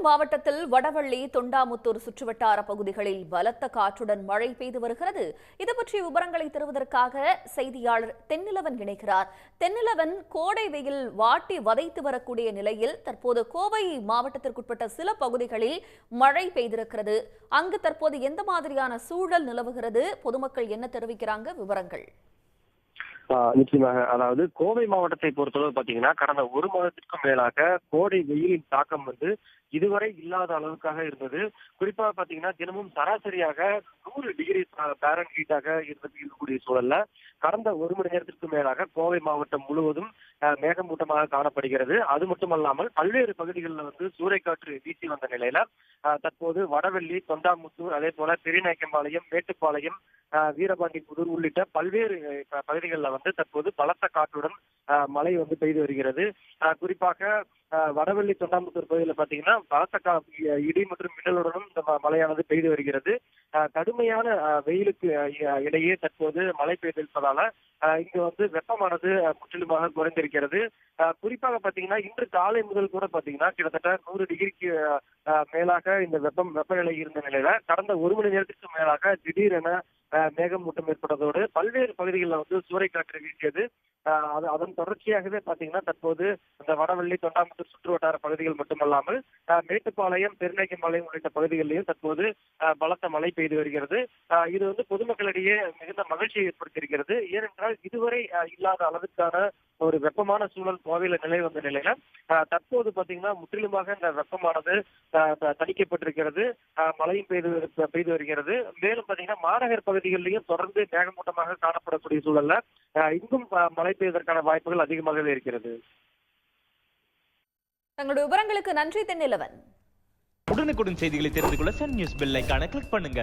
மாவட்டத்தில் வடவள்ளி, தொண்டாமுத்தூர் சுற்றுவட்டார பகுதிகளில் பலத்த காற்றுடன் மழை பெய்து வருகிறது. இது பற்றிய விவரங்களை தருவதற்காக செய்தியாளர் தென்னிலவன் இணைகிறார். தென்னிலவன், கோடை வெயில் வாட்டி வதைத்து வரக்கூடிய நிலையில் தற்போது கோவை மாவட்டத்திற்குட்பட்ட சில பகுதிகளில் மழை பெய்திருக்கிறது. அங்கு தற்போது எந்த மாதிரியான சூழல் நிலவுகிறது? பொதுமக்கள் என்ன தெரிவிக்கிறாங்க? விவரங்கள். நிச்சயமாக. அதாவது கோவை மாவட்டத்தை பொறுத்தளவு பாத்தீங்கன்னா, கடந்த ஒரு மாதத்திற்கும் மேலாக கோடை வெயிலின் தாக்கம் இதுவரை இல்லாத அளவுக்காக இருந்தது. குறிப்பாக பாத்தீங்கன்னா, தினமும் சராசரியாக 100 டிகிரி பாரன்ஹீட்டாக இருக்கக்கூடிய சூழல்ல கடந்த ஒரு மணி நேரத்திற்கு மேலாக கோவை மாவட்டம் முழுவதும் மேகமூட்டமாக காணப்படுகிறது. அது மட்டுமல்லாமல் பல்வேறு பகுதிகளில் சூறைக்காற்று வீசி வந்த நிலையில தற்போது வடவள்ளி, தொண்டாமுத்தூர், அதே போல பெரியநாயக்கம்பாளையம், மேட்டுப்பாளையம், வீரபாண்டி புதூர் உள்ளிட்ட பல்வேறு பகுதிகளில் தற்போது பலத்த காற்றுடன் மழை பெய்து வருகிறது. குறிப்பாக வடவள்ளி, தொண்டாமுத்தூர் பகுதியில் பாத்தீங்கன்னா பலத்த இடி மற்றும் மின்னலுடனும் இந்த மழையானது பெய்து வருகிறது. கடுமையான வெயிலுக்கு இடையே தற்போது மழை பெய்திருப்பதால இங்கு வெப்பமானது முற்றிலுமாக குறைந்திருக்கிறது. குறிப்பாக பாத்தீங்கன்னா இன்று காலை முதல் கூட பாத்தீங்கன்னா கிட்டத்தட்ட 100 டிகிரிக்கு மேலாக இந்த வெப்பநிலை இருந்த நிலையில கடந்த ஒரு மணி நேரத்திற்கு மேலாக திடீரென மேகமூட்டம் ஏற்பட்டதோடு பல்வேறு பகுதிகளில் சூறைக்காற்று வீசியது. அதன் தொடர்ச்சியாகவே பாத்தீங்கன்னா தற்போது இந்த வடவள்ளி, தொண்டாமுத்தூர் சுற்று வட்டார பகுதிகள் மட்டுமல்லாமல் மேட்டுப்பாளையம், பெருநாயக்கம்பாளையம் உள்ளிட்ட பகுதிகளிலேயும் தற்போது பலத்த மழை பெய்து வருகிறது. இது பொதுமக்களிடையே மிகுந்த மகிழ்ச்சியை ஏற்படுத்தியிருக்கிறது. ஏனென்றால் இதுவரை இல்லாத அளவுக்கான ஒரு வெப்பமான சூழல் கோவையில நிலை வந்த நிலையில தற்போது பாத்தீங்கன்னா முற்றிலுமாக இந்த வெப்பமானது தணிக்கப்பட்டிருக்கிறது. மழையும் பெய்து வருகிறது. மேலும் பாத்தீங்கன்னா மாநகர் பகுதிகளிலையும் தொடர்ந்து மேகமூட்டமாக காணப்படக்கூடிய சூழல்ல இங்கும் மழை பெய்வதற்கான வாய்ப்புகள் அதிகமாகவே இருக்கிறது. தங்களுடைய விவரங்களுக்கு நன்றி தென்னிலவன். உடனுக்குடன் செய்திகளை தெரிந்து கொள்ள சன் நியூஸ் பெல் ஐகானை கிளிக் பண்ணுங்க.